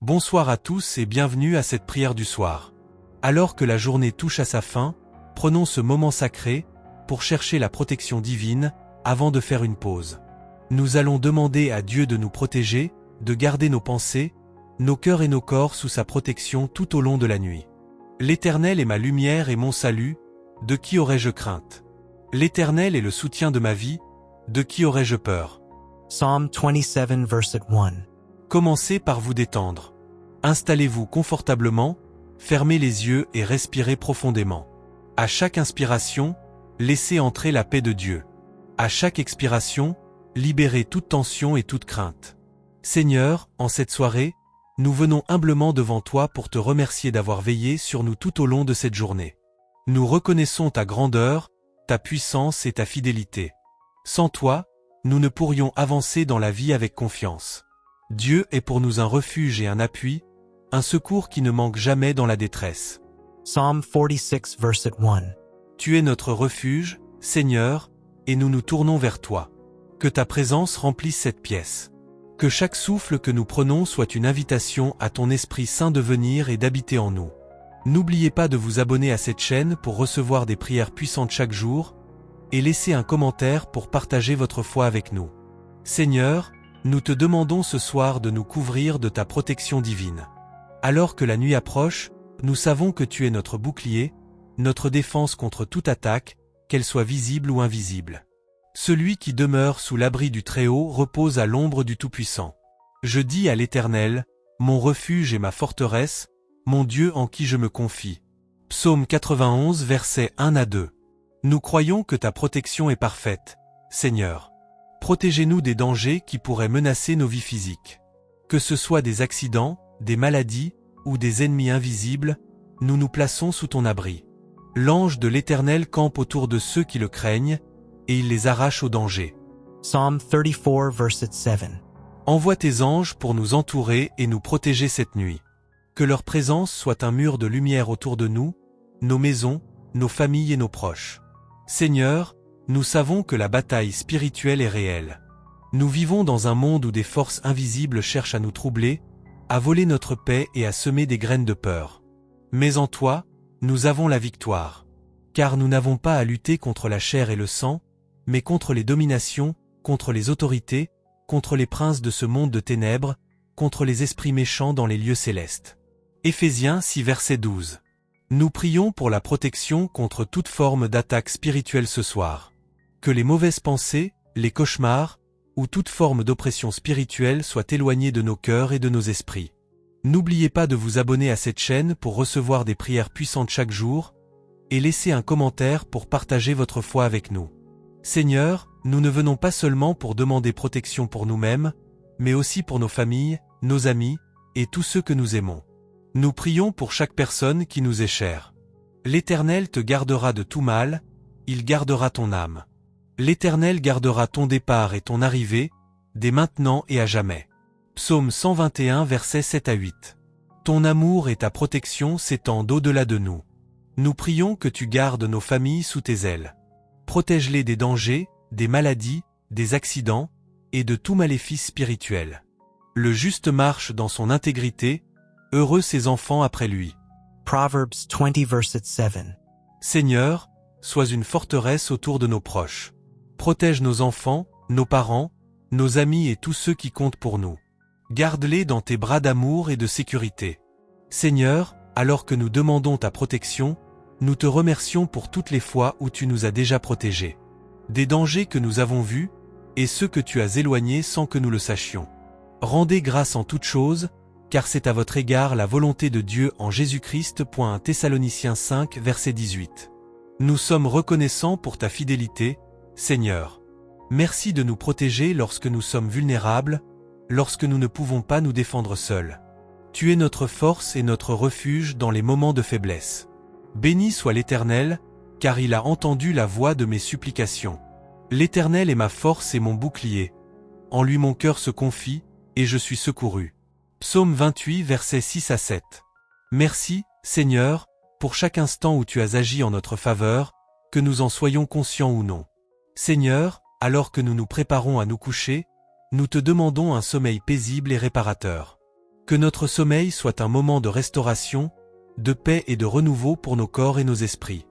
Bonsoir à tous et bienvenue à cette prière du soir. Alors que la journée touche à sa fin, prenons ce moment sacré pour chercher la protection divine avant de faire une pause. Nous allons demander à Dieu de nous protéger, de garder nos pensées, nos cœurs et nos corps sous sa protection tout au long de la nuit. L'Éternel est ma lumière et mon salut, de qui aurais-je crainte? L'Éternel est le soutien de ma vie, de qui aurais-je peur? Psalm 27 verset 1. Commencez par vous détendre. Installez-vous confortablement, fermez les yeux et respirez profondément. À chaque inspiration, laissez entrer la paix de Dieu. À chaque expiration, libérez toute tension et toute crainte. Seigneur, en cette soirée, nous venons humblement devant toi pour te remercier d'avoir veillé sur nous tout au long de cette journée. Nous reconnaissons ta grandeur, ta puissance et ta fidélité. Sans toi, nous ne pourrions avancer dans la vie avec confiance. Dieu est pour nous un refuge et un appui, un secours qui ne manque jamais dans la détresse. Psalm 46 verset 1. Tu es notre refuge, Seigneur, et nous nous tournons vers toi. Que ta présence remplisse cette pièce. Que chaque souffle que nous prenons soit une invitation à ton Esprit Saint de venir et d'habiter en nous. N'oubliez pas de vous abonner à cette chaîne pour recevoir des prières puissantes chaque jour, et laissez un commentaire pour partager votre foi avec nous. Seigneur, nous te demandons ce soir de nous couvrir de ta protection divine. Alors que la nuit approche, nous savons que tu es notre bouclier, notre défense contre toute attaque, qu'elle soit visible ou invisible. Celui qui demeure sous l'abri du Très-Haut repose à l'ombre du Tout-Puissant. Je dis à l'Éternel, mon refuge et ma forteresse, mon Dieu en qui je me confie. Psaume 91 versets 1 à 2. Nous croyons que ta protection est parfaite, Seigneur. Protégez-nous des dangers qui pourraient menacer nos vies physiques. Que ce soit des accidents, des maladies ou des ennemis invisibles, nous nous plaçons sous ton abri. L'ange de l'Éternel campe autour de ceux qui le craignent, et il les arrache au danger. Psalm 34 verset 7. Envoie tes anges pour nous entourer et nous protéger cette nuit. Que leur présence soit un mur de lumière autour de nous, nos maisons, nos familles et nos proches. Seigneur, nous savons que la bataille spirituelle est réelle. Nous vivons dans un monde où des forces invisibles cherchent à nous troubler, à voler notre paix et à semer des graines de peur. Mais en toi, nous avons la victoire. Car nous n'avons pas à lutter contre la chair et le sang, mais contre les dominations, contre les autorités, contre les princes de ce monde de ténèbres, contre les esprits méchants dans les lieux célestes. Éphésiens 6 verset 12. Nous prions pour la protection contre toute forme d'attaque spirituelle ce soir. Que les mauvaises pensées, les cauchemars, ou toute forme d'oppression spirituelle soient éloignées de nos cœurs et de nos esprits. N'oubliez pas de vous abonner à cette chaîne pour recevoir des prières puissantes chaque jour, et laissez un commentaire pour partager votre foi avec nous. Seigneur, nous ne venons pas seulement pour demander protection pour nous-mêmes, mais aussi pour nos familles, nos amis, et tous ceux que nous aimons. Nous prions pour chaque personne qui nous est chère. L'Éternel te gardera de tout mal, il gardera ton âme. L'Éternel gardera ton départ et ton arrivée, dès maintenant et à jamais. Psaume 121 versets 7 à 8. Ton amour et ta protection s'étendent au-delà de nous. Nous prions que tu gardes nos familles sous tes ailes. Protège-les des dangers, des maladies, des accidents, et de tout maléfice spirituel. Le juste marche dans son intégrité, heureux ses enfants après lui. Proverbs 20 verset 7. Seigneur, sois une forteresse autour de nos proches. Protège nos enfants, nos parents, nos amis et tous ceux qui comptent pour nous. Garde-les dans tes bras d'amour et de sécurité. Seigneur, alors que nous demandons ta protection, nous te remercions pour toutes les fois où tu nous as déjà protégés. Des dangers que nous avons vus, et ceux que tu as éloignés sans que nous le sachions. Rendez grâce en toutes choses, car c'est à votre égard la volonté de Dieu en Jésus-Christ. 1 Thessaloniciens 5 verset 18. Nous sommes reconnaissants pour ta fidélité, Seigneur. Merci de nous protéger lorsque nous sommes vulnérables, lorsque nous ne pouvons pas nous défendre seuls. Tu es notre force et notre refuge dans les moments de faiblesse. Béni soit l'Éternel, car il a entendu la voix de mes supplications. L'Éternel est ma force et mon bouclier. En lui mon cœur se confie, et je suis secouru. Psaume 28 versets 6 à 7. Merci, Seigneur, pour chaque instant où tu as agi en notre faveur, que nous en soyons conscients ou non. Seigneur, alors que nous nous préparons à nous coucher, nous te demandons un sommeil paisible et réparateur. Que notre sommeil soit un moment de restauration, de paix et de renouveau pour nos corps et nos esprits.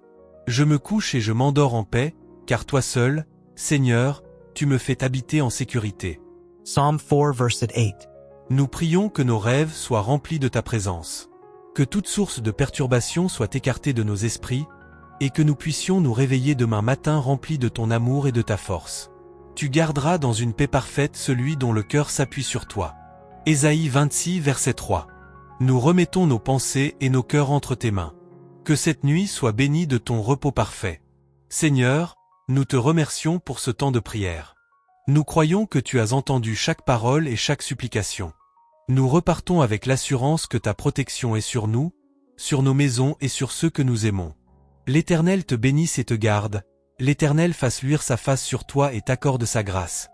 Je me couche et je m'endors en paix, car toi seul, Seigneur, tu me fais habiter en sécurité. Psalm 4 verset 8. Nous prions que nos rêves soient remplis de ta présence. Que toute source de perturbation soit écartée de nos esprits, et que nous puissions nous réveiller demain matin remplis de ton amour et de ta force. Tu garderas dans une paix parfaite celui dont le cœur s'appuie sur toi. Ésaïe 26 verset 3. Nous remettons nos pensées et nos cœurs entre tes mains. Que cette nuit soit bénie de ton repos parfait. Seigneur, nous te remercions pour ce temps de prière. Nous croyons que tu as entendu chaque parole et chaque supplication. Nous repartons avec l'assurance que ta protection est sur nous, sur nos maisons et sur ceux que nous aimons. L'Éternel te bénisse et te garde, l'Éternel fasse luire sa face sur toi et t'accorde sa grâce.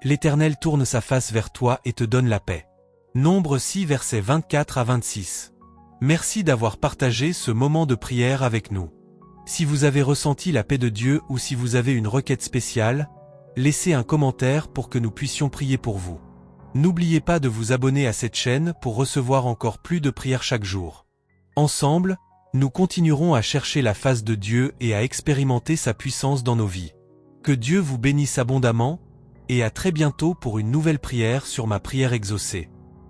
L'Éternel tourne sa face vers toi et te donne la paix. Nombre 6 versets 24 à 26. Merci d'avoir partagé ce moment de prière avec nous. Si vous avez ressenti la paix de Dieu ou si vous avez une requête spéciale, laissez un commentaire pour que nous puissions prier pour vous. N'oubliez pas de vous abonner à cette chaîne pour recevoir encore plus de prières chaque jour. Ensemble, nous continuerons à chercher la face de Dieu et à expérimenter sa puissance dans nos vies. Que Dieu vous bénisse abondamment, et à très bientôt pour une nouvelle prière sur ma prière exaucée.